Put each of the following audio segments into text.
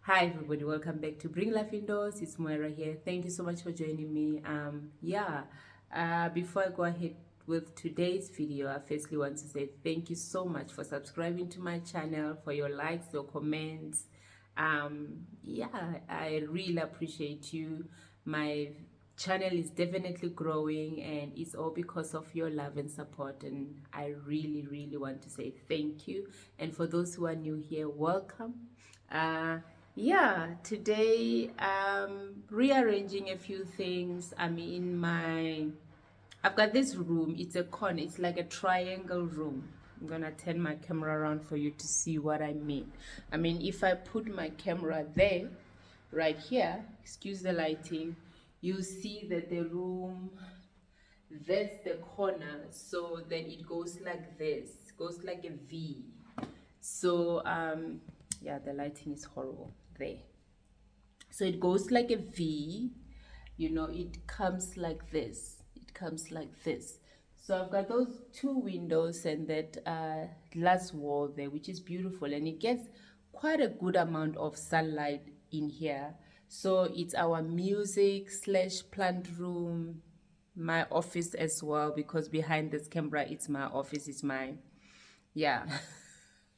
Hi everybody, welcome back to Bring Life Indoors. It's Moira here. Thank you so much for joining me. Before I go ahead with today's video, I firstly want to say thank you so much for subscribing to my channel, for your likes, your comments. I really appreciate you. My channel is definitely growing, and it's all because of your love and support, and I really want to say thank you. And for those who are new here, welcome. Today rearranging a few things. I've got this room. It's a corner. It's like a triangle room. I'm gonna turn my camera around for you to see what I mean. If I put my camera there, right here, excuse the lighting, you see that the room, that's the corner. So then it goes like this, goes like a V. So the lighting is horrible there. So it goes like a V, it comes like this. It comes like this. So I've got those two windows and that glass wall there, which is beautiful, and it gets quite a good amount of sunlight in here. So it's our music / plant room, my office as well, because behind this camera, it's my office, it's my, yeah,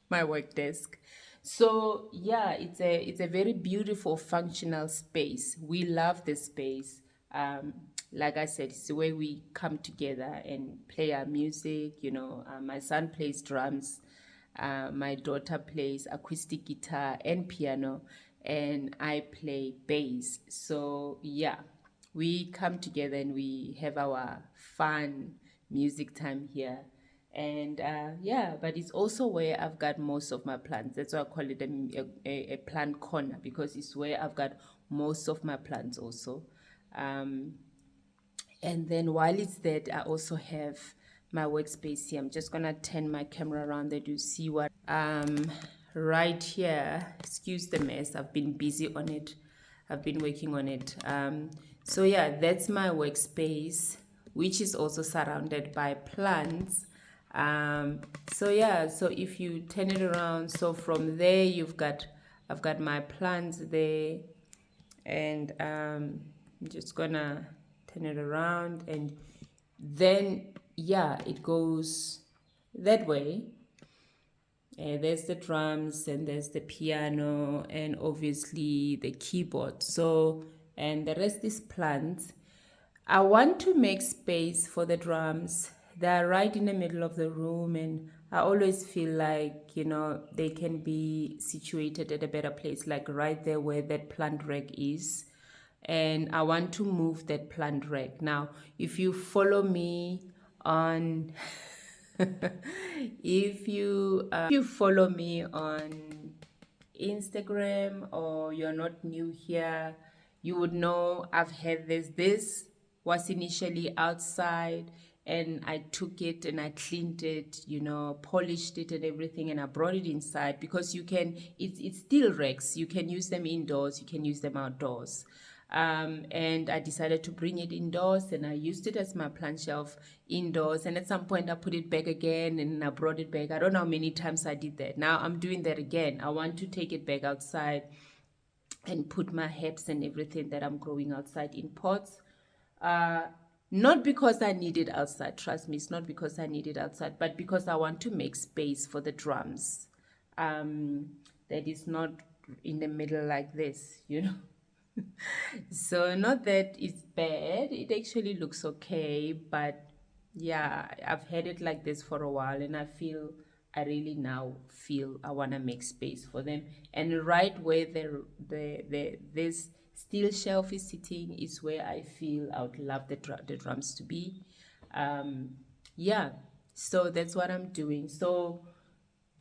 my work desk. So it's a very beautiful functional space. We love this space. Like I said, it's the way we come together and play our music. My son plays drums, my daughter plays acoustic guitar and piano, and I play bass. So we come together and we have our fun music time here. And but it's also where I've got most of my plants. That's why I call it a plant corner, because it's where I've got most of my plants also. And then while it's there, I also have my workspace here. I'm just gonna turn my camera around there to see what right here. Excuse the mess, I've been busy on it. I've been working on it. That's my workspace, which is also surrounded by plants. So if you turn it around, so from there I've got my plants there, and I'm just gonna turn it around, and then it goes that way. There's the drums, and there's the piano, and obviously the keyboard. So, and the rest is plants. I want to make space for the drums. They're right in the middle of the room, and I always feel like, they can be situated at a better place, like right there where that plant rack is. And I want to move that plant rack. Now, if you follow me on if you follow me on Instagram, or you're not new here, you would know I've had this was initially outside, and I took it and I cleaned it, polished it and everything, and I brought it inside, because it's still racks. You can use them indoors, you can use them outdoors. And I decided to bring it indoors, and I used it as my plant shelf indoors, and at some point I put it back again, and I brought it back. I don't know how many times I did that. Now I'm doing that again. I want to take it back outside and put my herbs and everything that I'm growing outside in pots. Not because I need it outside, trust me, it's not because I need it outside, but because I want to make space for the drums. That is not in the middle like this, So not that it's bad, it actually looks okay, but I've had it like this for a while, and I really now feel I want to make space for them. And right where this steel shelf is sitting is where I feel I would love the drums to be. So that's what I'm doing. So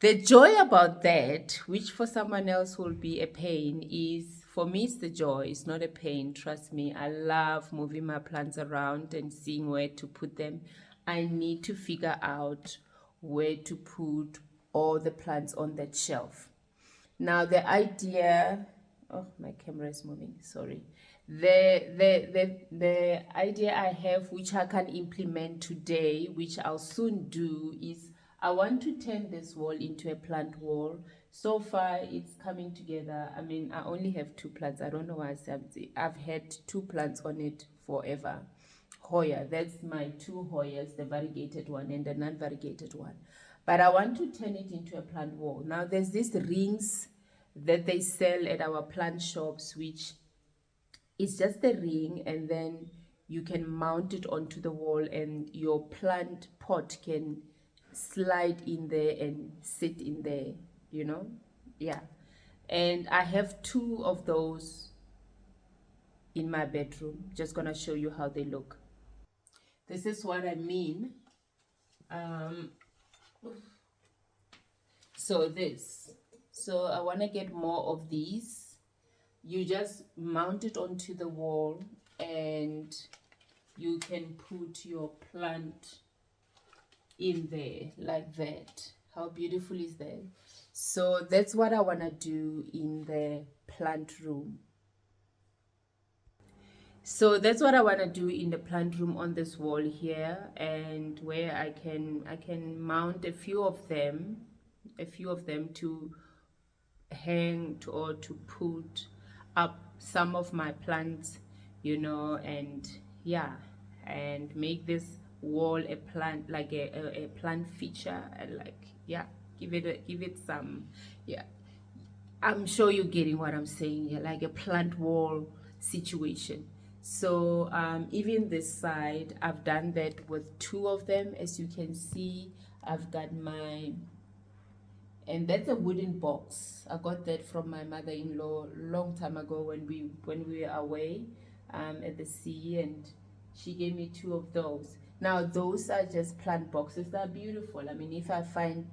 the joy about that, which for someone else will be a pain, is, for me, it's the joy. It's not a pain. Trust me. I love moving my plants around and seeing where to put them. I need to figure out where to put all the plants on that shelf. Now, the idea, oh, my camera is moving, sorry. The idea I have, which I can implement today, which I'll soon do, is I want to turn this wall into a plant wall, So far it's coming together. I mean, I only have 2 plants. I don't know why I've had 2 plants on it forever. Hoya, that's my 2 Hoyas, the variegated one and the non-variegated one. But I want to turn it into a plant wall. Now there's these rings that they sell at our plant shops, which is just a ring, and then you can mount it onto the wall and your plant pot can slide in there and sit in there, you know. Yeah, and I have 2 of those in my bedroom. Just gonna show you how they look. This is what I mean. um so I want to get more of these. You just mount it onto the wall and you can put your plant in there like that. How beautiful is that? So that's what I want to do in the plant room. So that's what I want to do in the plant room on this wall here, and where I can mount a few of them to hang to, or to put up some of my plants, you know. And yeah, and make this wall a plant, like a plant feature, and like, yeah, give it some, yeah, I'm sure you're getting what I'm saying here, like a plant wall situation. So even this side, I've done that with 2 of them. As you can see, I've got my, and that's a wooden box. I got that from my mother-in-law long time ago when we were away at the sea, and she gave me 2 of those. Now those are just plant boxes. They're beautiful. I mean, if I find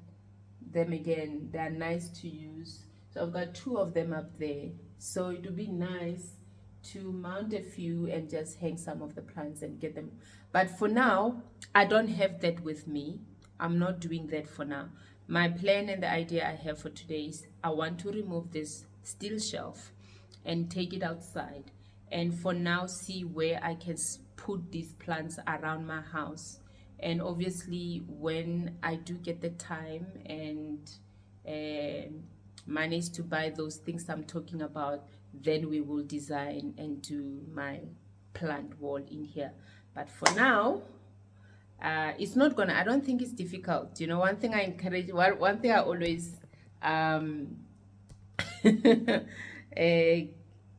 them again, they're nice to use. So I've got 2 of them up there. So it would be nice to mount a few and just hang some of the plants and get them. But for now, I don't have that with me. I'm not doing that for now. My plan and the idea I have for today is I want to remove this steel shelf and take it outside, and for now see where I can put these plants around my house. And obviously when I do get the time and manage to buy those things I'm talking about, then we will design and do my plant wall in here. But for now, it's not gonna, I don't think it's difficult. You know, one thing I encourage, one thing I always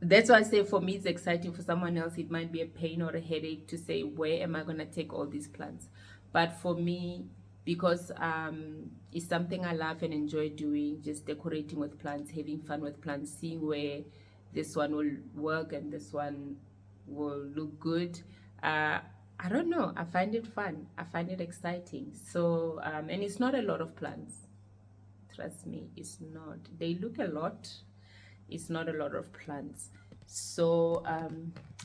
that's why I say for me it's exciting. For someone else it might be a pain or a headache to say, where am I going to take all these plants? But for me, because it's something I love and enjoy doing, just decorating with plants, having fun with plants, seeing where this one will work and this one will look good. I don't know, I find it fun, I find it exciting. So and it's not a lot of plants, trust me, it's not. They look a lot, it's not a lot of plants. So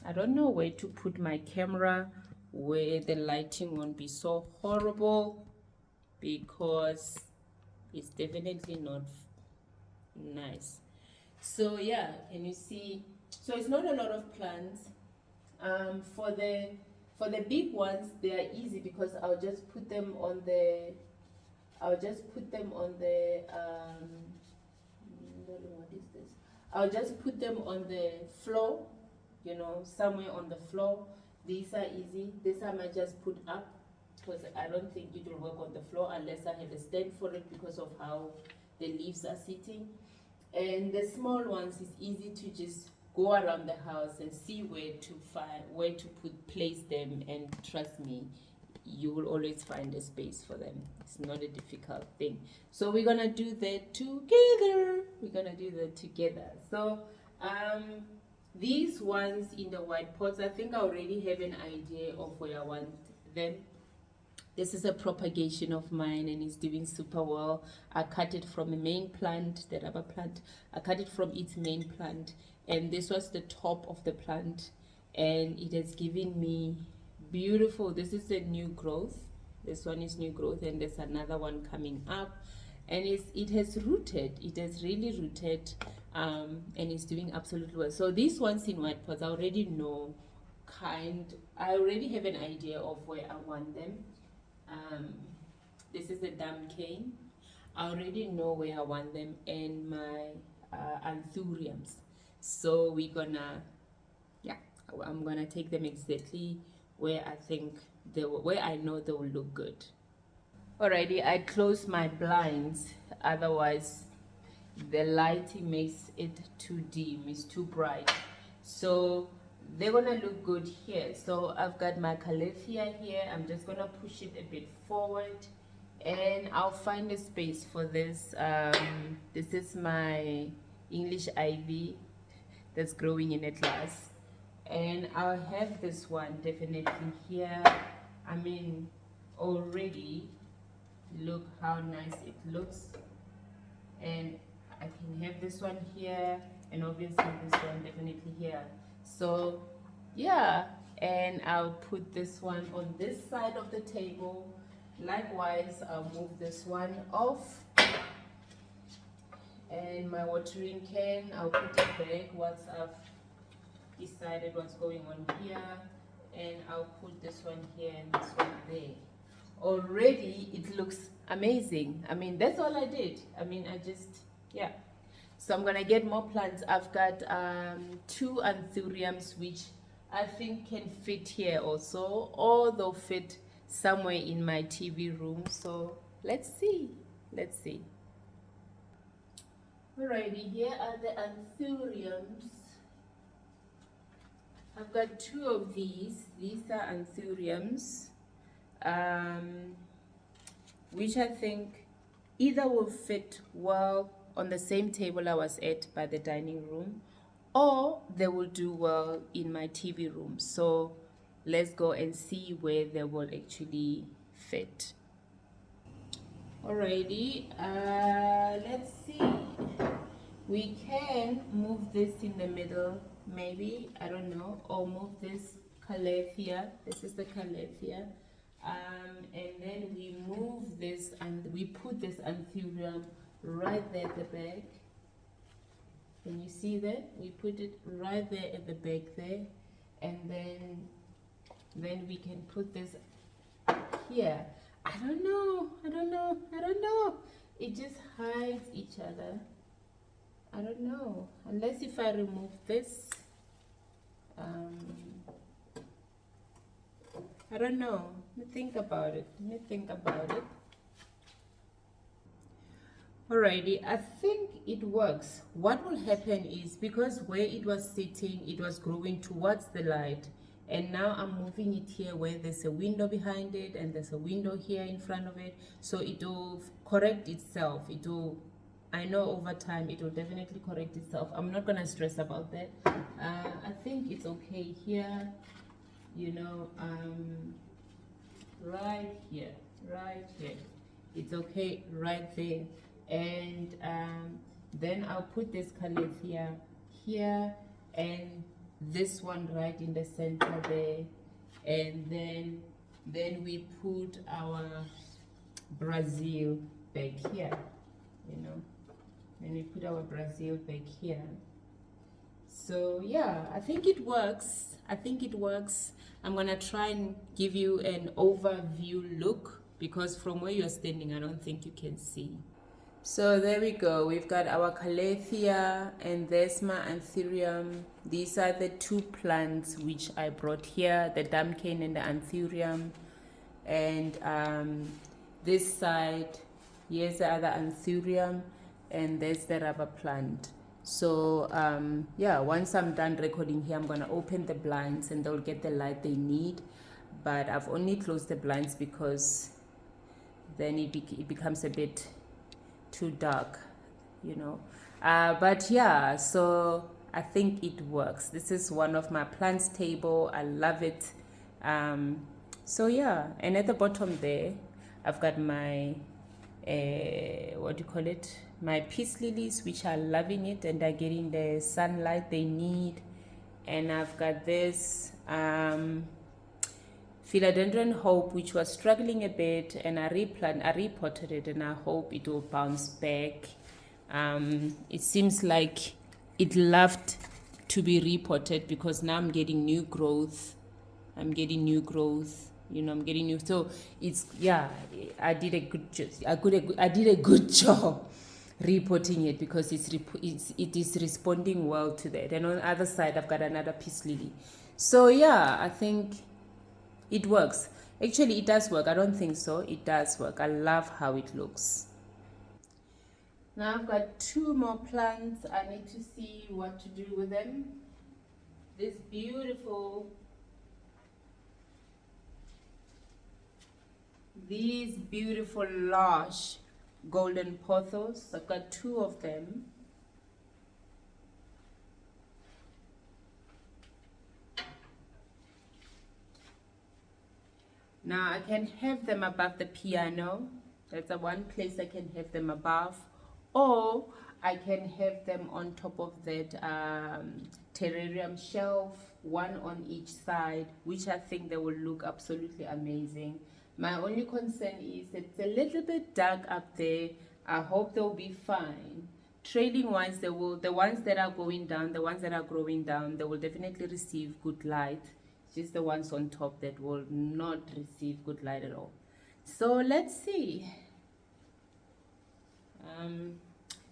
I don't know where to put my camera where the lighting won't be so horrible, because it's definitely not nice. So yeah, can you see? So it's not a lot of plants. For the big ones, they are easy because I'll just put them on the what is this? I'll just put them on the floor, you know, somewhere on the floor. These are easy. This I might just put up, because I don't think it will work on the floor unless I have a stand for it because of how the leaves are sitting. And the small ones is easy to just go around the house and see where to place them, and trust me, you will always find a space for them. It's not a difficult thing. So we're gonna do that together. So these ones in the white pots, I think I already have an idea of where I want them. This is a propagation of mine and it's doing super well. I cut it from a main plant, the rubber plant. I cut it from its main plant, and this was the top of the plant, and it has given me beautiful, this is a new growth. This one is new growth, and there's another one coming up, and it has rooted. It has really rooted, and it's doing absolutely well. So these ones in white pots, I already know I already have an idea of where I want them. This is a dam cane. I already know where I want them, and my anthuriums. So we're gonna, yeah, I'm gonna take them exactly where I think where I know they will look good. Alrighty, I closed my blinds, otherwise the lighting makes it too dim, it's too bright. So they're gonna look good here. So I've got my calathea here. I'm just gonna push it a bit forward, and I'll find a space for this. This is my English ivy that's growing in a glass, and I'll have this one definitely here. I mean, already look how nice it looks, and I can have this one here, and obviously this one definitely here. So yeah, and I'll put this one on this side of the table. Likewise, I'll move this one off, and my watering can, I'll put it back once I've decided what's going on here, and I'll put this one here and this one there. Already it looks amazing. I mean, that's all I did. I mean, I just, yeah. So I'm gonna get more plants. I've got 2 anthuriums which I think can fit here also, or they'll fit somewhere in my TV room. So let's see. Alrighty, here are the anthuriums. I've got 2 of these. These are anthuriums, which I think either will fit well on the same table I was at by the dining room, or they will do well in my TV room. So let's go and see where they will actually fit. Alrighty, let's see. We can move this in the middle, maybe, I don't know, or move this calathea. This is the calathea. And then we move this and we put this anthurium right there at the back. Can you see that? We put it right there at the back there, and then we can put this here. I don't know. It just hides each other. I don't know, unless if I remove this. I don't know. Let me think about it. Alrighty, I think it works. What will happen is, because where it was sitting, it was growing towards the light, and now I'm moving it here where there's a window behind it and there's a window here in front of it, so it will correct itself. I know over time it will definitely correct itself. I'm not gonna stress about that. I think it's okay here, you know, right here, it's okay right there. And then I'll put this calathea here, and this one right in the center there, and then we put our Brazil back here, you know, and we put our Brazil back here. So yeah, I think it works. I'm gonna try and give you an overview look, because from where you're standing I don't think you can see. So there we go. We've got our calathea, and there's my anthurium. These are the 2 plants which I brought here, the damcane and the anthurium. And this side, here's the other anthurium, and there's the rubber plant. So yeah, once I'm done recording here, I'm gonna open the blinds and they'll get the light they need. But I've only closed the blinds because then it becomes a bit too dark, you know. But yeah, so I think it works. This is one of my plants table. I love it. So yeah, and at the bottom there I've got my what do you call it, my peace lilies, which are loving it and are getting the sunlight they need. And I've got this philodendron hope, which was struggling a bit, and I repotted it, and I hope it will bounce back. It seems like it loved to be repotted, because now I'm getting new growth. You know, I'm getting used. So it's, yeah, I did a good job. I did a good job reporting it, because it is responding well to that. And on the other side, I've got another peace lily. So yeah, I think it works. Actually, it does work. I don't think so. It does work. I love how it looks. Now I've got 2 more plants. I need to see what to do with them. This beautiful, these beautiful large golden pothos. I've got 2 of them. Now I can have them above the piano. That's the one place I can have them above. Or I can have them on top of that terrarium shelf, one on each side, which I think they will look absolutely amazing. My only concern is it's a little bit dark up there. I hope they'll be fine. Trailing ones, the ones that are going down, the ones that are growing down, they will definitely receive good light. Just the ones on top that will not receive good light at all. So let's see.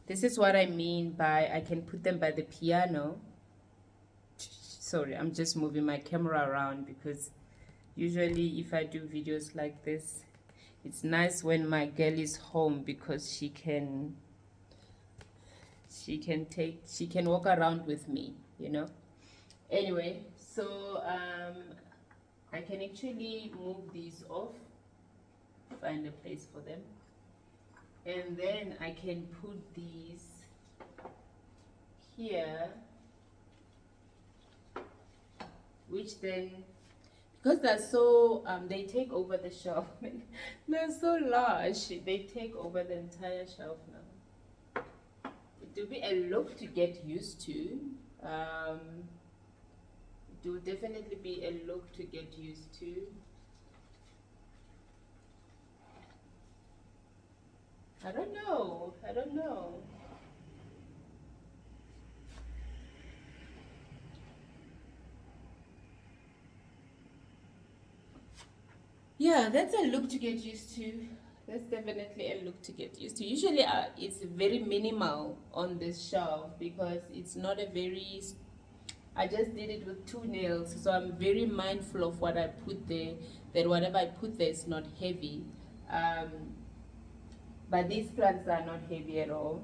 This is what I mean by I can put them by the piano. Sorry, I'm just moving my camera around, because usually if I do videos like this, it's nice when my girl is home, because she can walk around with me, you know. Anyway, so I can actually move these off, find a place for them, and then I can put these here, which then, because they're so they take over the shelf. They're so large, they take over the entire shelf now. It will be a look to get used to. It will definitely be a look to get used to. I don't know. Yeah, that's a look to get used to. That's definitely a look to get used to. Usually it's very minimal on this shelf, because it's not a very, I just did it with 2 nails, so I'm very mindful of what I put there, that whatever I put there is not heavy. But these plants are not heavy at all.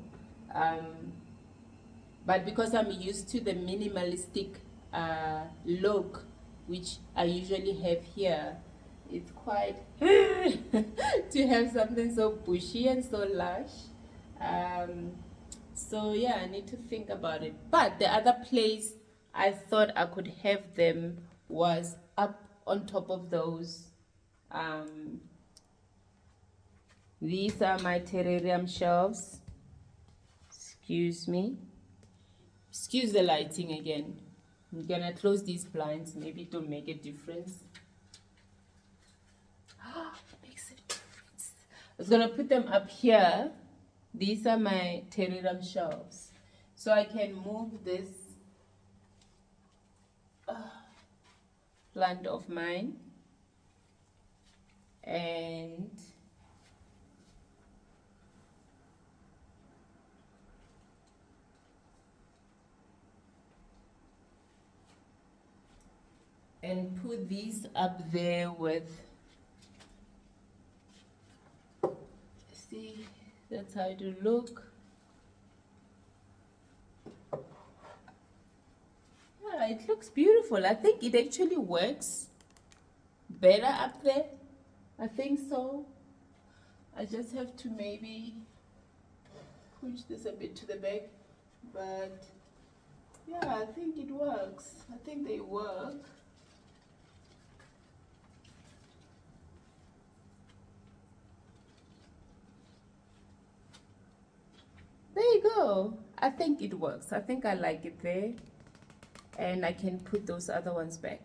But because I'm used to the minimalistic look, which I usually have here, it's quite to have something so bushy and so lush. So yeah, I need to think about it. But the other place I thought I could have them was up on top of those. These are my terrarium shelves. Excuse me. Excuse the lighting again. I'm gonna close these blinds. Maybe it will make a difference. It makes a difference. I was gonna put them up here. These are my terrarium shelves. So I can move this plant of mine and put these up there with, see, that's how it will look. Yeah, it looks beautiful. I think it actually works better up there. I think so. I just have to maybe push this a bit to the back, but yeah, I think it works. I think they work. There you go. I think it works. I think I like it there. And I can put those other ones back.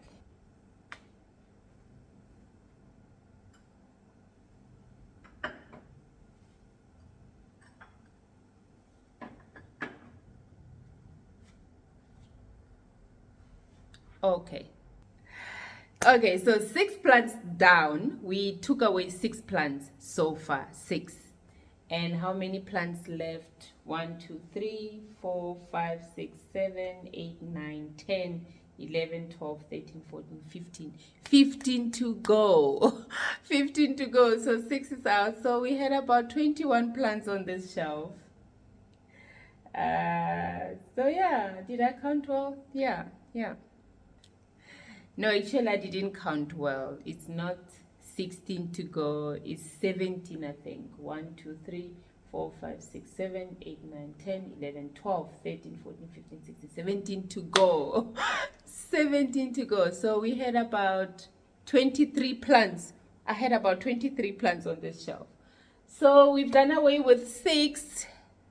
Okay. Okay, so 6 plants down. We took away 6 plants so far. 6. And how many plants left? 1, 2, 3, 4, 5, 6, 7, 8, 9, 10, 11, 12, 13, 14, 15. 15 to go. 15 to go. So 6 is out. So we had about 21 plants on this shelf. So yeah, did I count well? Yeah. No, actually I didn't count well. It's not 16 to go. It's 17, I think. 1, 2, 3, 4, 5, 6, 7, 8, 9, 10, 11, 12, 13, 14, 15, 16, 17 to go. 17 to go. So we had about 23 plants. I had about 23 plants on this shelf. So we've done away with 6,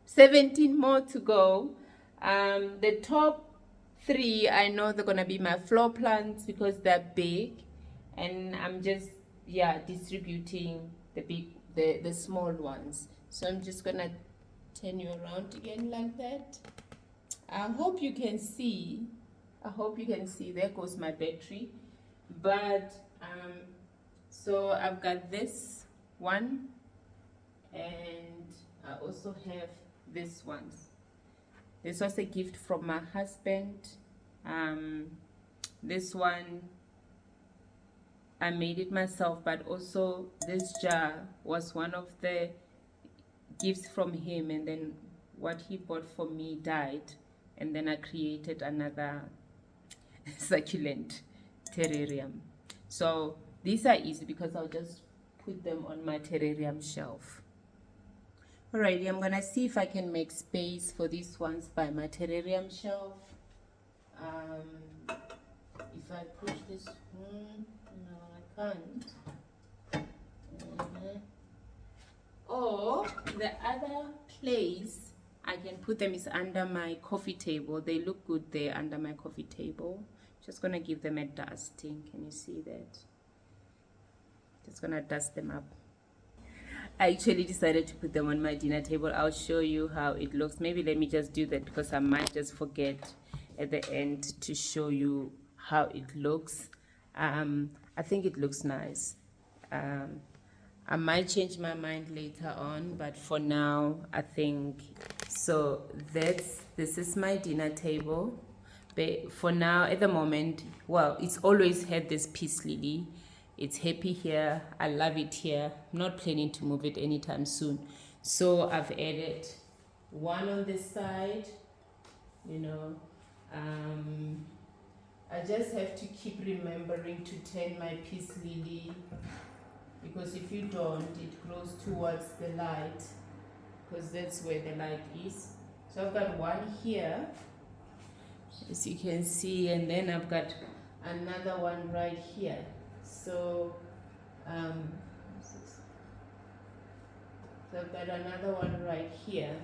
17 more to go. The top 3, I know they're gonna be my floor plants because they're big, and I'm just distributing the small ones. So I'm just gonna turn you around again like that. I hope you can see. There goes my battery. But so I've got this one, and I also have this one. This was a gift from my husband. This one, I made it myself, but also this jar was one of the gifts from him, and then what he bought for me died, and then I created another succulent terrarium. So these are easy because I'll just put them on my terrarium shelf. Alrighty, I'm gonna see if I can make space for these ones by my terrarium shelf. If I push this one, no, I can't. Or the other place I can put them is under my coffee table. They look good there under my coffee table. Just gonna give them a dusting. Can you see that? Just gonna dust them up. I actually decided to put them on my dinner table. I'll show you how it looks. Maybe let me just do that because I might just forget at the end to show you how it looks. I think it looks nice. I might change my mind later on, but for now, I think so. This is my dinner table. But for now, at the moment, well, it's always had this peace lily. It's happy here. I love it here. I'm not planning to move it anytime soon. So I've added one on this side, you know. I just have to keep remembering to turn my peace lily, because if you don't, it grows towards the light, because that's where the light is. So I've got one here, as you can see, and then I've got another one right here. So I've got another one right here,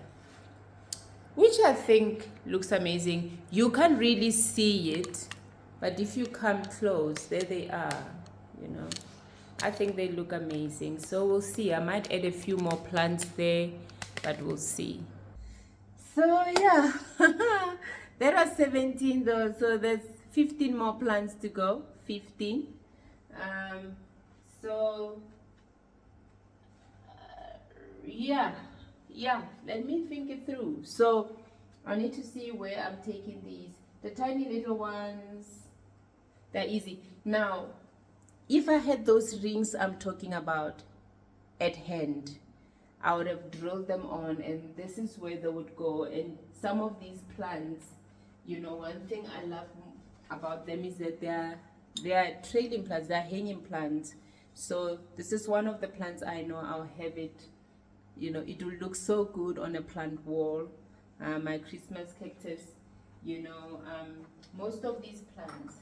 which I think looks amazing. You can't really see it, but if you come close, there they are, you know. I think they look amazing. So we'll see. I might add a few more plants there, but we'll see. So yeah, there are 17 though, so there's 15 more plants to go. 15. So yeah, let me think it through. So I need to see where I'm taking these. The tiny little ones, they're easy. Now, if I had those rings I'm talking about at hand, I would have drilled them on, and this is where they would go. And some of these plants, you know, one thing I love about them is that they are trailing plants, they're hanging plants. So this is one of the plants I know I'll have it, you know, it will look so good on a plant wall. My Christmas cactus, you know, most of these plants.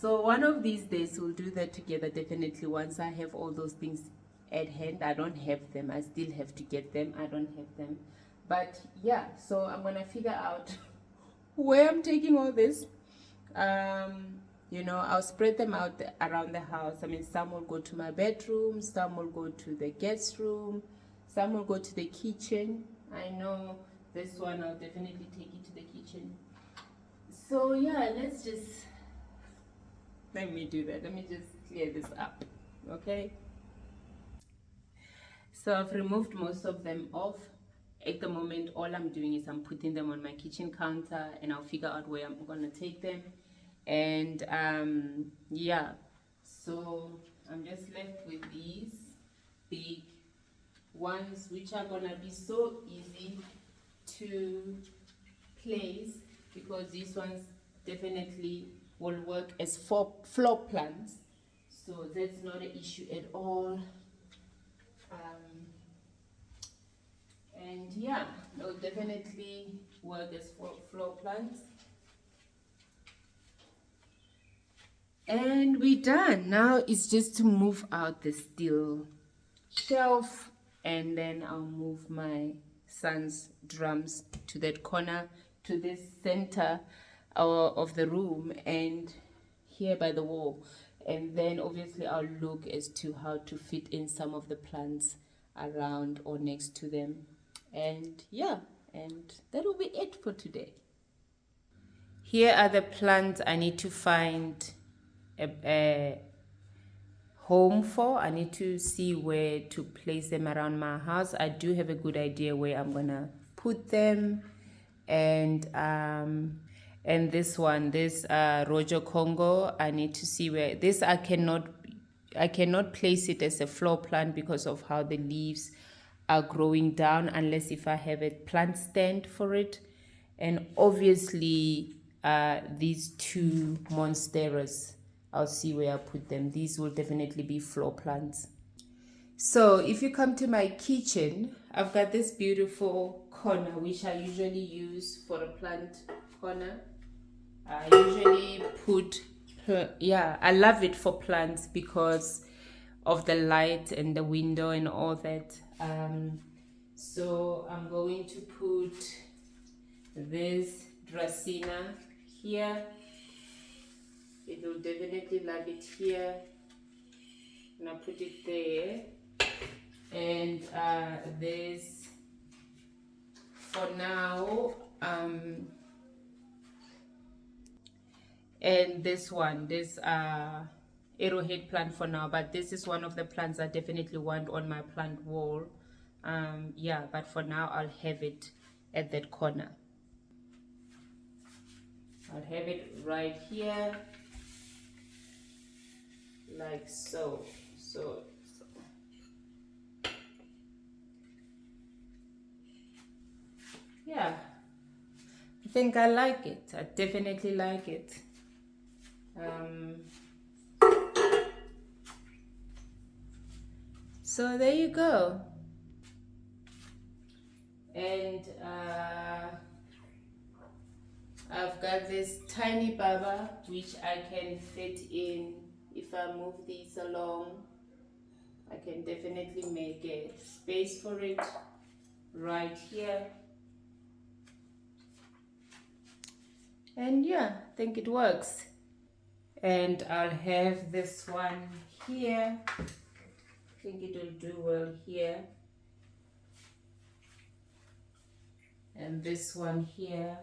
So one of these days we'll do that together, definitely, once I have all those things at hand. I don't have them, I still have to get them. I don't have them, but yeah, so I'm gonna figure out where I'm taking all this. You know, I'll spread them out around the house. I mean, some will go to my bedroom, some will go to the guest room, some will go to the kitchen. I know this one I'll definitely take it to the kitchen. So yeah, let's just Let me do that. Let me just clear this up. Okay. So I've removed most of them off. At the moment, all I'm doing is I'm putting them on my kitchen counter, and I'll figure out where I'm gonna take them. And yeah, so I'm just left with these big ones, which are gonna be so easy to place, because these ones definitely will work as floor plants, so that's not an issue at all. And yeah, they'll definitely work as floor plants. And we're done. Now it's just to move out the steel shelf, and then I'll move my son's drums to that corner, to this center of the room, and here by the wall. And then obviously I'll look as to how to fit in some of the plants around or next to them. And yeah, and that will be it for today. Here are the plants I need to find a home for. I need to see where to place them around my house. I do have a good idea where I'm gonna put them. And this one, this Rojo Congo, I need to see where this. I cannot place it as a floor plant because of how the leaves are growing down, unless if I have a plant stand for it. And obviously these two monsteras, I'll see where I put them. These will definitely be floor plants. So if you come to my kitchen, I've got this beautiful corner which I usually use for a plant corner. I usually put, yeah, I love it for plants because of the light and the window and all that. So I'm going to put this Dracaena here. It will definitely love it here. And I'll put it there. And this for now, and this one, this arrowhead plant for now, but this is one of the plants I definitely want on my plant wall. Yeah, but for now I'll have it at that corner. I'll have it right here, like so. Yeah, I think I like it. I definitely like it. So there you go. And I've got this tiny baba which I can fit in. If I move these along, I can definitely make a space for it right here. And yeah, I think it works. And I'll have this one here. I think it will do well here. And this one here.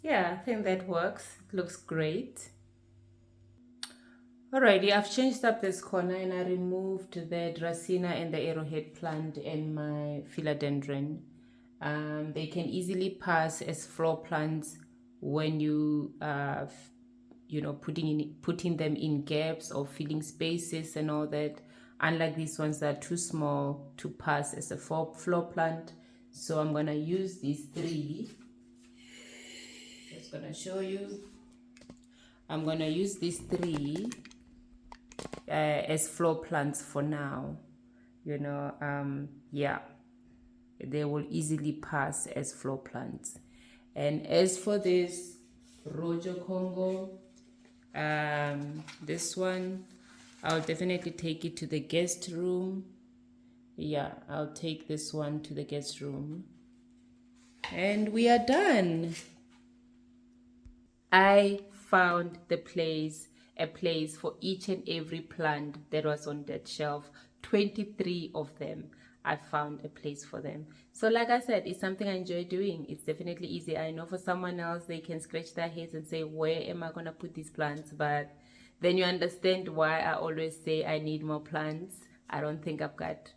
Yeah, I think that works. It looks great. Alrighty, I've changed up this corner and I removed the Dracaena and the arrowhead plant and my philodendron. They can easily pass as floor plants when you putting them in gaps or filling spaces and all that. Unlike these ones that are too small to pass as a floor plant. So I'm gonna use these three. Just gonna show you. I'm gonna use these three as floor plants for now. Yeah, they will easily pass as floor plants. And as for this Rojo Congo, This one, I'll definitely take it to the guest room. Yeah, I'll take this one to the guest room. And we are done. I found a place for each and every plant that was on that shelf. 23 of them. I found a place for them. So like I said, it's something I enjoy doing. It's definitely easy. I know for someone else, they can scratch their heads and say, where am I going to put these plants? But then you understand why I always say I need more plants. I don't think I've got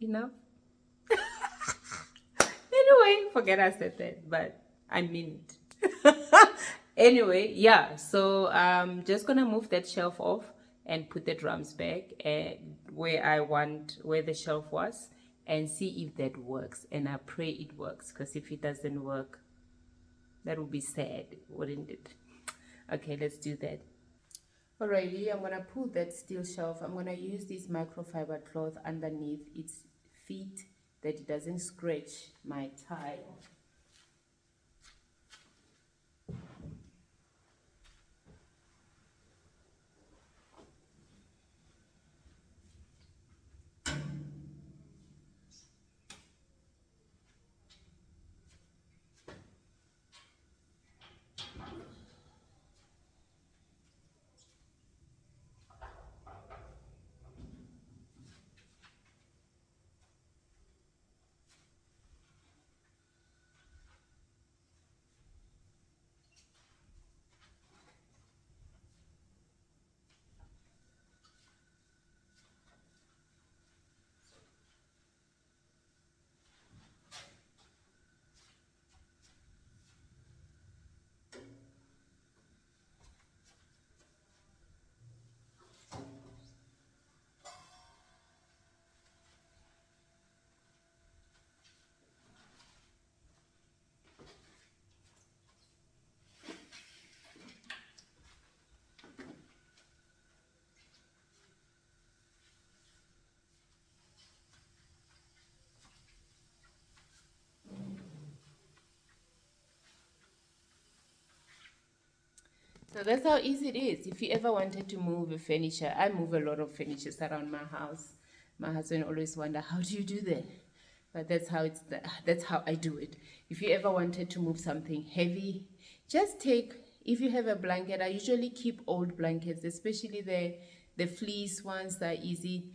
enough. Anyway, forget I said that, but I mean it. Anyway, yeah, so I'm just gonna move that shelf off and put the drums back where the shelf was, and see if that works. And I pray it works, because if it doesn't work, that would be sad, wouldn't it? Okay, let's do that. Alrighty, I'm gonna pull that steel shelf. I'm gonna use this microfiber cloth underneath its feet that it doesn't scratch my tile. So that's how easy it is. If you ever wanted to move a furniture, I move a lot of furniture around my house. My husband always wonder, how do you do that? But that's how I do it. If you ever wanted to move something heavy, just take, if you have a blanket, I usually keep old blankets, especially the fleece ones that are easy.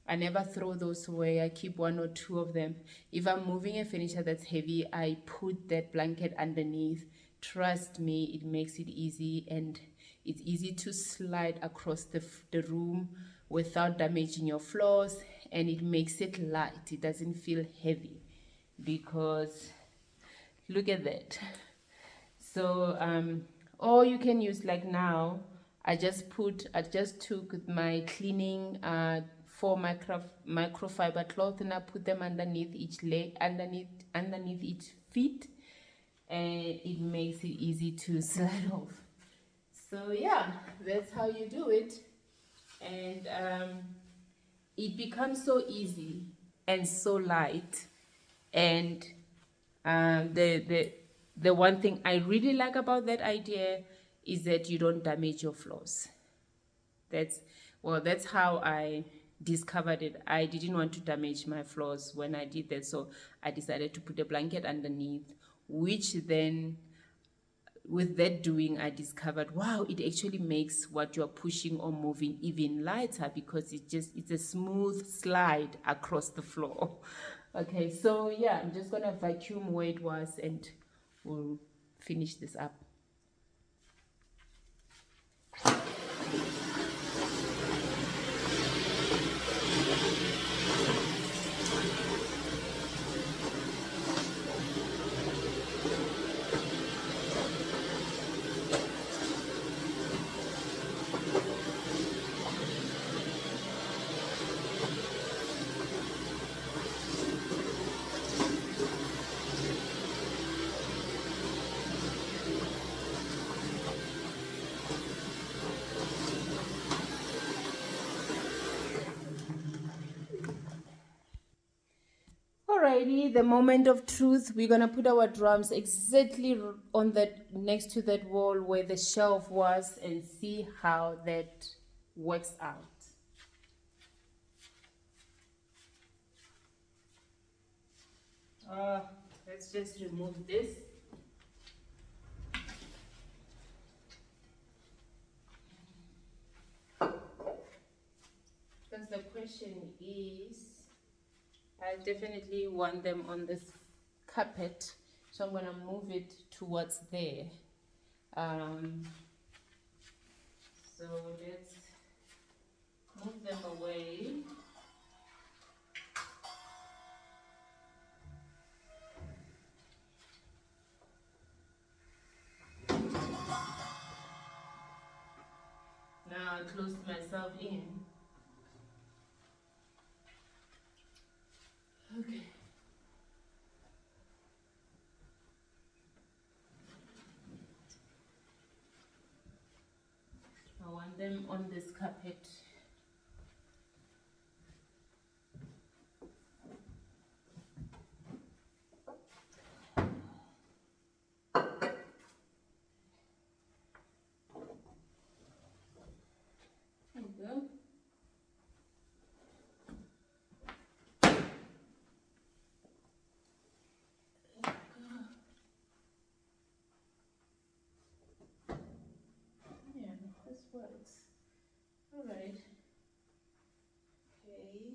I never throw those away. I keep one or two of them. If I'm moving a furniture that's heavy, I put that blanket underneath. Trust me, it makes it easy, and it's easy to slide across the room without damaging your floors, and it makes it light. It doesn't feel heavy, because look at that. So or you can use, like now, I just took my cleaning 4 microfiber cloth, and I put them underneath each leg, underneath each feet, and it makes it easy to slide off. So yeah, that's how you do it. And it becomes so easy and so light. And the one thing I really like about that idea is that you don't damage your floors. That's how I discovered it. I didn't want to damage my floors when I did that, so I decided to put a blanket underneath, which then, with that doing, I discovered, wow, it actually makes what you're pushing or moving even lighter, because it's a smooth slide across the floor. Okay, so yeah, I'm just gonna vacuum where it was, and we'll finish this up. Alrighty, the moment of truth. We're gonna put our drums exactly on that, next to that wall where the shelf was, and see how that works out. Let's just remove this. Because the question is, I definitely want them on this carpet, so I'm gonna move it towards there. So let's move them away. Now I closed myself in. Okay. I want them on this carpet. There you go. Yeah, this works. All right. Okay.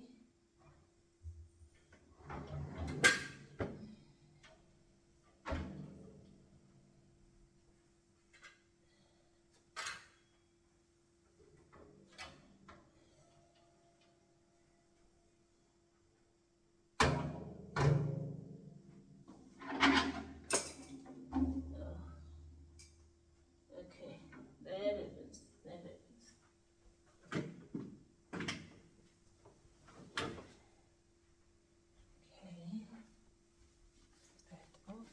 Okay. There it is. There it is. Okay. That off.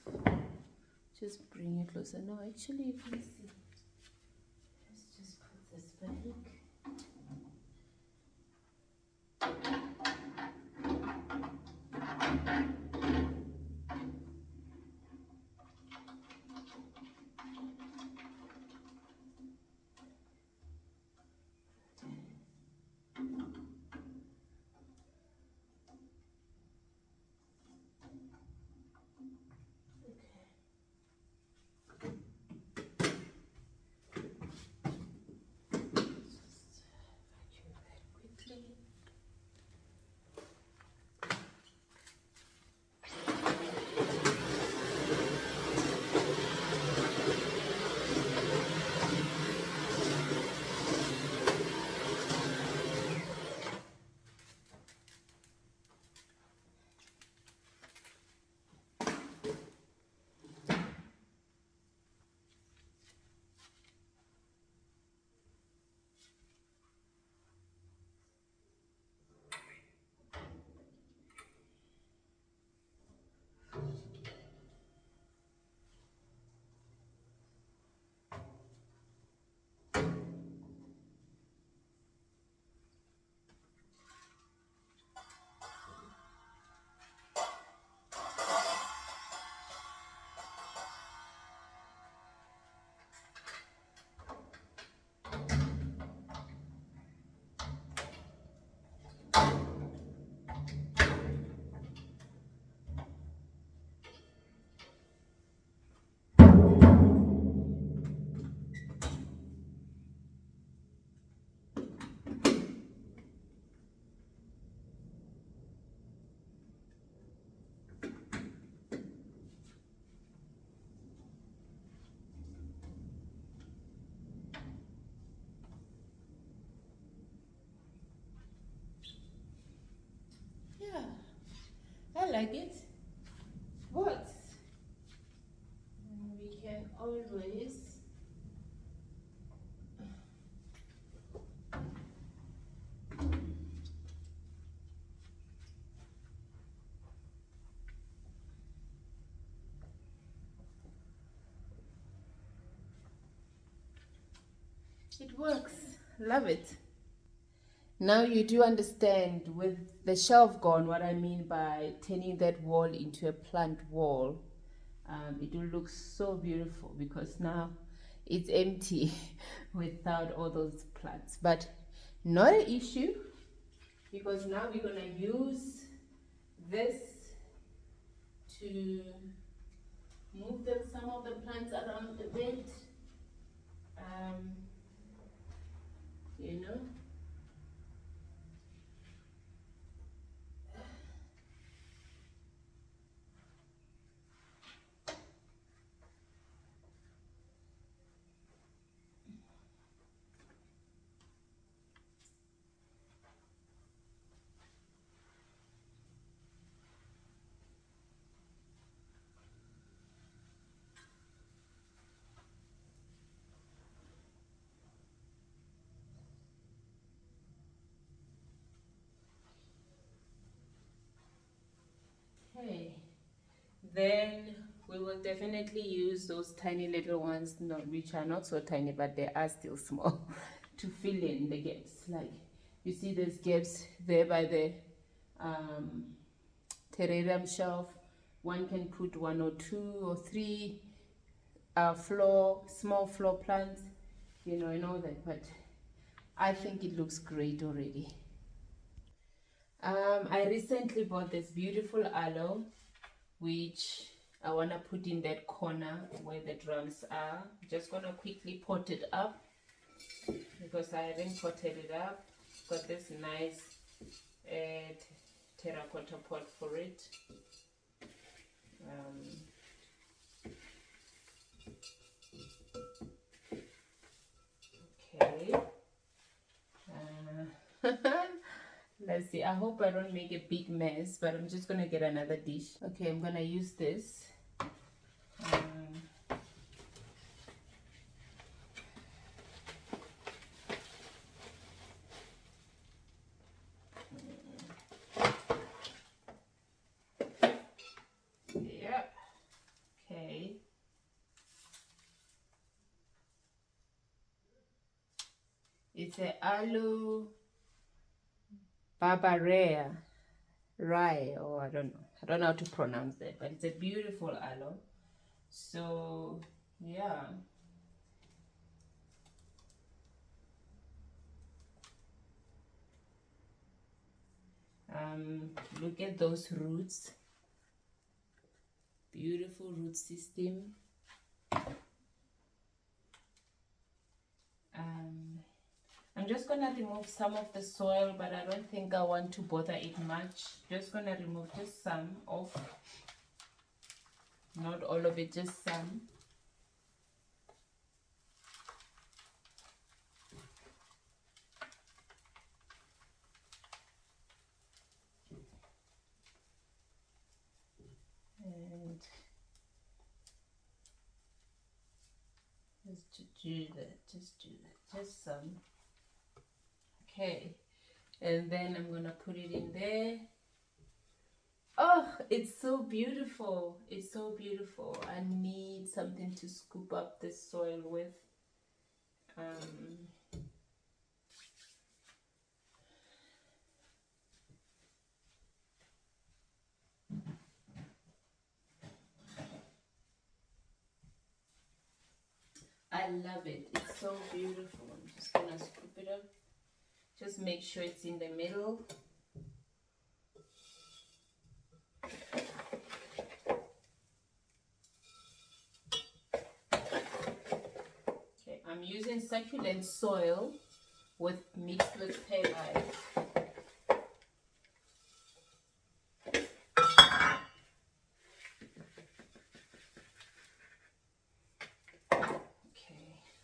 Just bring it closer. No, actually, you can see. Let's just put this back. Vacuum that quickly. Yeah, I like it. What? We can always. It works. Love it. Now you do understand with the shelf gone what I mean by turning that wall into a plant wall. It will look so beautiful because now it's empty without all those plants. But not an issue, because now we're going to use this to move some of the plants around a bit. Um, you know. Okay. Then we will definitely use those tiny little ones, which are not so tiny, but they are still small, to fill in the gaps. Like you see there's gaps there by the terrarium shelf. One can put 1 or 2 or 3 small floor plants, and all that. But I think it looks great already. I recently bought this beautiful aloe, which I want to put in that corner where the drums are. Just gonna quickly pot it up because I haven't potted it up. Got this nice terracotta pot for it. Okay. Let's see. I hope I don't make a big mess, but I'm just gonna get another dish. Okay, I'm gonna use this. Yeah. Okay. It's a Aloe Barbarea rye, or I don't know how to pronounce that, but it's a beautiful aloe. So yeah, look at those roots, beautiful root system. I'm just gonna remove some of the soil, but I don't think I want to bother it much. Just gonna remove just some of, not all of it, just some. And just do that, just some. Okay, and then I'm gonna put it in there. Oh, it's so beautiful. It's so beautiful. I need something to scoop up the soil with. I love it. It's so beautiful. I'm just gonna scoop it up. Just make sure it's in the middle. Okay, I'm using succulent soil mixed with perlite.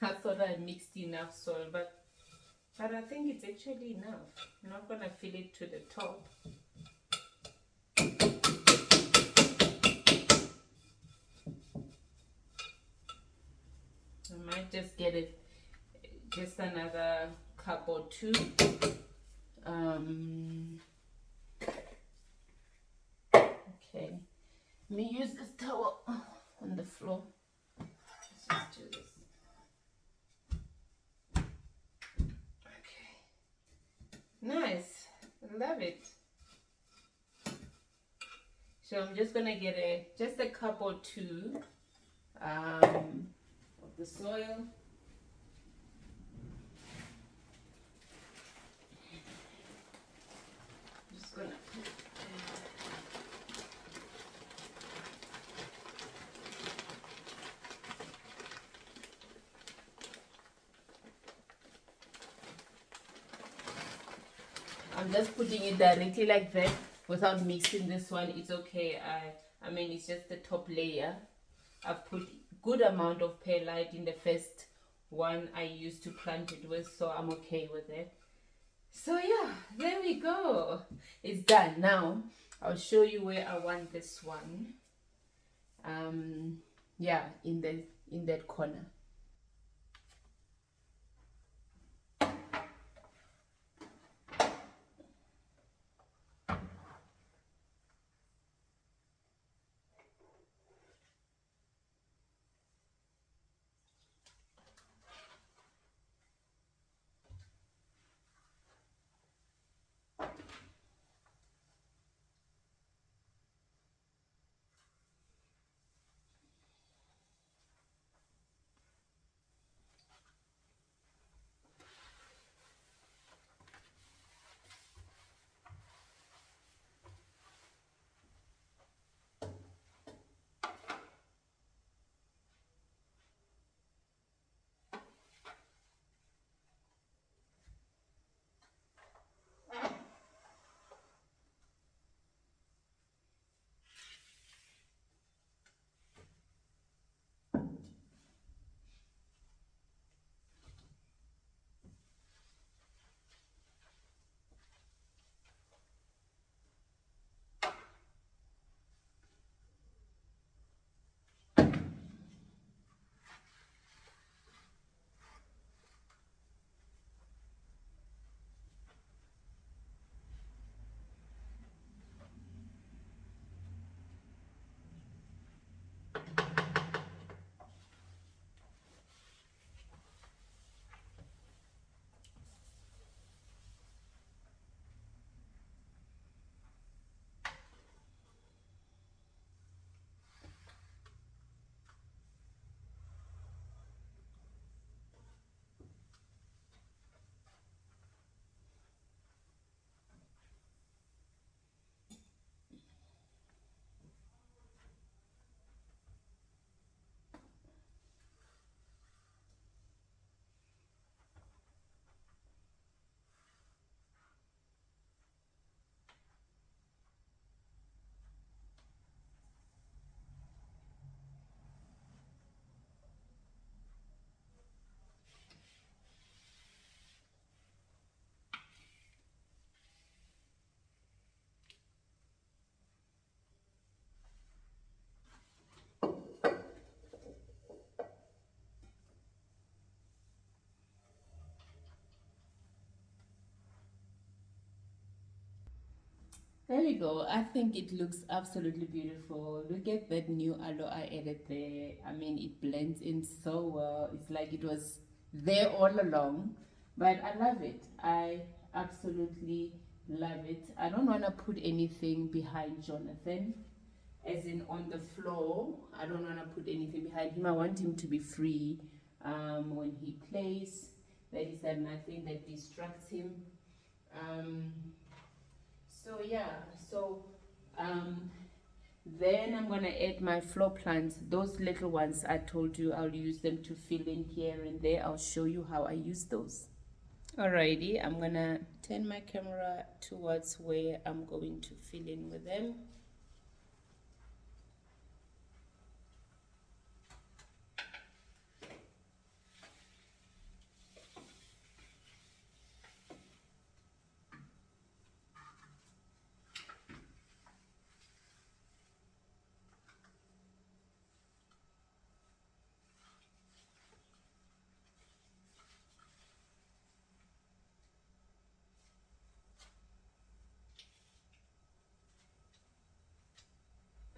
I thought I mixed enough soil, but I think it's actually enough. I'm not gonna fill it to the top. I might just get it, just another cup or 2. Okay, let me use this towel on the floor. Let's just do this. Love it. So I'm just gonna get just a cup or two of the soil. Just gonna put I'm just putting it directly like that without mixing this one. It's okay. I mean, it's just the top layer. I've put good amount of perlite in the first one I used to plant it with, so I'm okay with it. So yeah, there we go. It's done. Now I'll show you where I want this one. Yeah, in that corner. There we go. I think it looks absolutely beautiful. Look at that new aloe I added there. I mean, it blends in so well. It's like it was there all along. But I love it. I absolutely love it. I don't want to put anything behind Jonathan, as in on the floor. I don't want to put anything behind him. I want him to be free when he plays. That is nothing that distracts him. Um, so yeah, so um, then I'm gonna add my floor plants. Those little ones I told you I'll use them to fill in here and there. I'll show you how I use those. Alrighty, I'm gonna turn my camera towards where I'm going to fill in with them.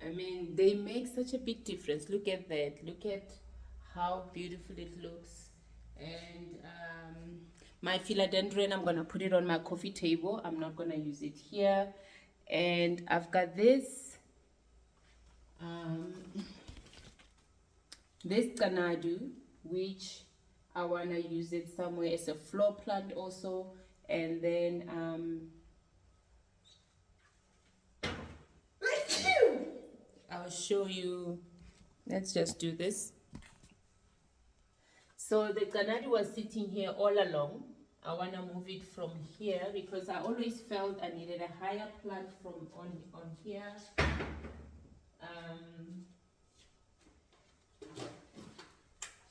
I mean, they make such a big difference. Look at that. Look at how beautiful it looks. And My philodendron, I'm gonna put it on my coffee table. I'm not gonna use it here. And I've got this this Ganadu, which I wanna use it somewhere as a floor plant also. And then I'll show you. Let's just do this. So the Ganadu was sitting here all along. I want to move it from here because I always felt I needed a higher plant from on here.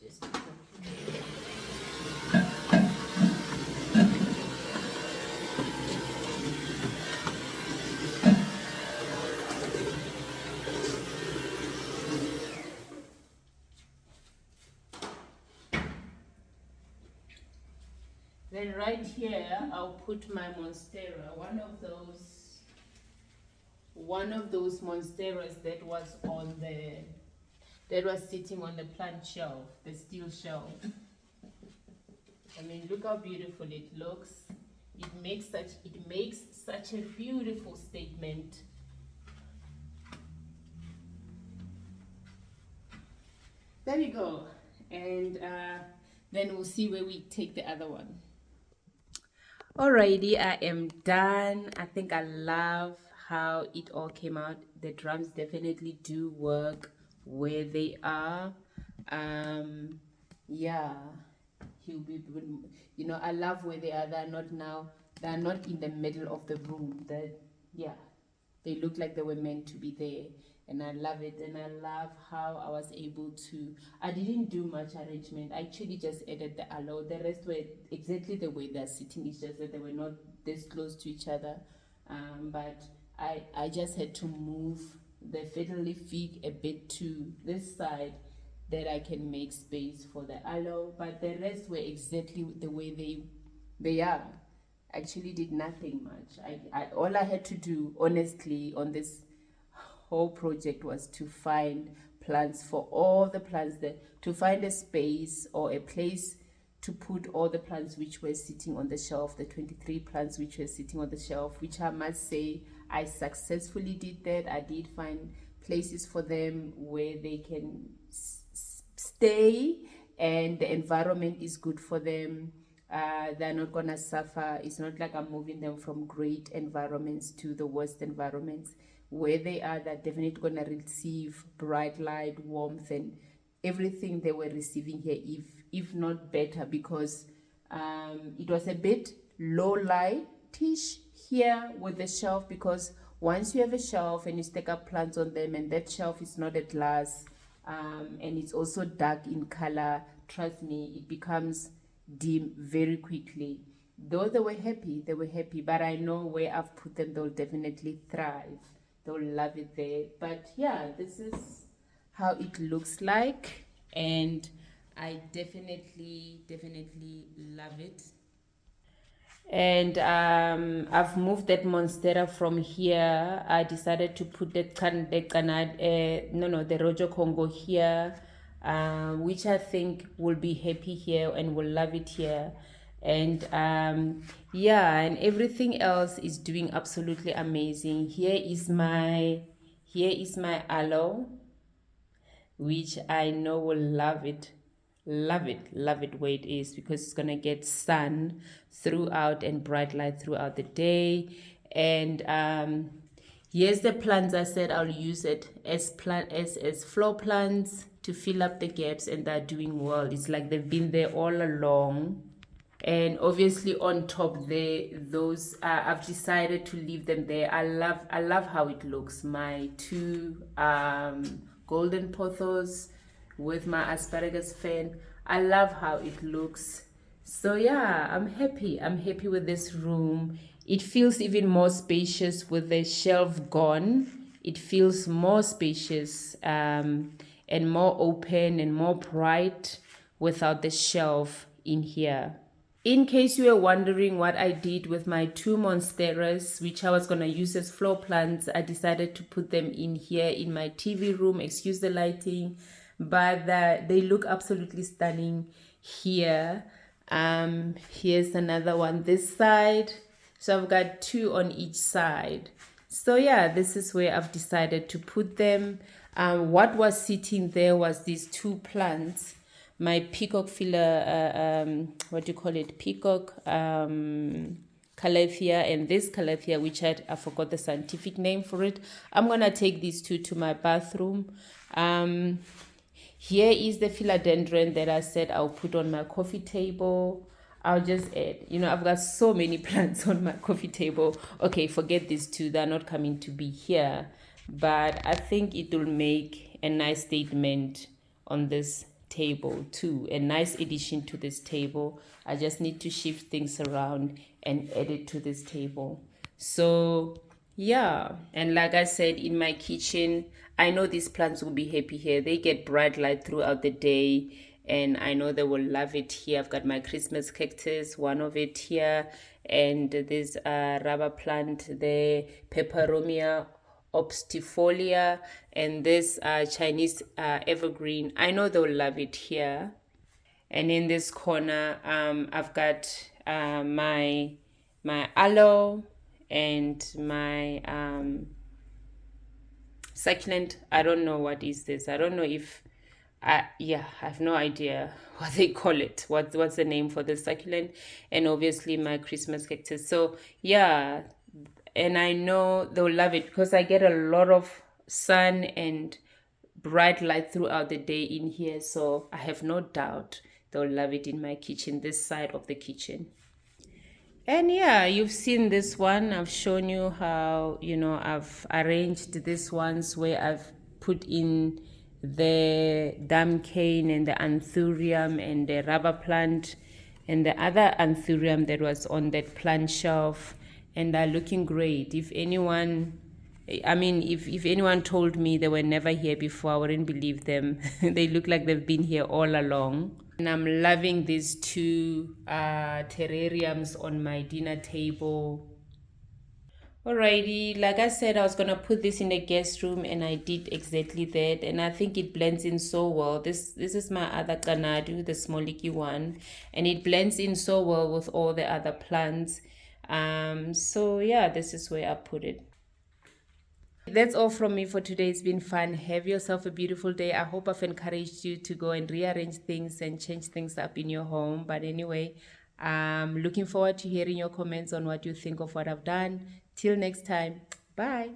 Just then right here I'll put my monstera, one of those monsteras that was sitting on the plant shelf, the steel shelf. I mean, look how beautiful it looks. It makes such a beautiful statement. There we go. And then we'll see where we take the other one. Alrighty, I am done. I think I love how it all came out. The drums definitely do work where they are. Yeah, he'll be, you know, I love where they are. They're not in the middle of the room. Yeah, they look like they were meant to be there. And I love it, and I love how I was able to, I didn't do much arrangement. I actually just added the aloe. The rest were exactly the way they're sitting. It's just that they were not this close to each other. But I just had to move the fiddle leaf fig a bit to this side that I can make space for the aloe. But the rest were exactly the way they are. Actually did nothing much. All I had to do, honestly, on this whole project was to find plants for all the plants to find a space or a place to put all the plants which were sitting on the shelf, the 23 plants which were sitting on the shelf, which I must say I successfully did that. I did find places for them where they can stay and the environment is good for them. They're not gonna suffer. It's not like I'm moving them from great environments to the worst environments. Where they are, they're definitely going to receive bright light, warmth, and everything they were receiving here, if not better, because it was a bit low lightish here with the shelf, because once you have a shelf and you stick up plants on them and that shelf is not a glass and it's also dark in color, trust me, it becomes dim very quickly. Though they were happy, but I know where I've put them, they'll definitely thrive. They'll love it there. But yeah, this is how it looks like, and I definitely love it. And I've moved that monstera from here. I decided to put the Rojo Congo here, which I think will be happy here and will love it here. And yeah, and everything else is doing absolutely amazing. Here is my aloe, which I know will love it where it is, because it's gonna get sun throughout and bright light throughout the day. And here's the plants I said I'll use it as floor plants to fill up the gaps, and they're doing well. It's like they've been there all along. And obviously on top there, those I've decided to leave them there. I love how it looks. My two golden pothos with my asparagus fan. I love how it looks. So yeah, I'm happy with this room. It feels even more spacious with the shelf gone. It feels more spacious and more open and more bright without the shelf in here. In case you were wondering what I did with my two monsteras, which I was going to use as floor plants, I decided to put them in here in my TV room. Excuse the lighting, but they look absolutely stunning here. Here's another one this side. So I've got 2 on each side. So yeah, this is where I've decided to put them. What was sitting there was these 2 plants. My peacock filler, what do you call it? Peacock calathea, and this calathea, which I forgot the scientific name for it. I'm gonna take these 2 to my bathroom. Here is the philodendron that I said I'll put on my coffee table. I'll just add, I've got so many plants on my coffee table. Okay, forget these 2, they're not coming to be here, but I think it will make a nice statement on this table too, a nice addition to this table. I just need to shift things around and add it to this table. So yeah, and like I said, in my kitchen, I know these plants will be happy here. They get bright light throughout the day, and I know they will love it here. I've got my Christmas cactus, one of it here, and this rubber plant, the Peperomia obstifolia, and this Chinese evergreen. I know they'll love it here. And in this corner, I've got my aloe and my succulent. I don't know what is this. I don't know if I have no idea what they call it. What's the name for the succulent? And obviously my Christmas cactus. So yeah, and I know they'll love it because I get a lot of sun and bright light throughout the day in here. So I have no doubt they'll love it in my kitchen, this side of the kitchen. And yeah, you've seen this one. I've shown you how, I've arranged these ones where I've put in the dam cane and the anthurium and the rubber plant and the other anthurium that was on that plant shelf, and they're looking great. If anyone told me they were never here before, I wouldn't believe them. They look like they've been here all along. And I'm loving these 2 terrariums on my dinner table. Alrighty, like I said, I was gonna put this in the guest room, and I did exactly that, and I think it blends in so well. This is my other Kanadu, the smoliki one, and it blends in so well with all the other plants. So yeah, this is where I put it. That's all from me for today. It's been fun. Have yourself a beautiful day. I hope I've encouraged you to go and rearrange things and change things up in your home. But anyway, I'm looking forward to hearing your comments on what you think of what I've done. Till next time, bye.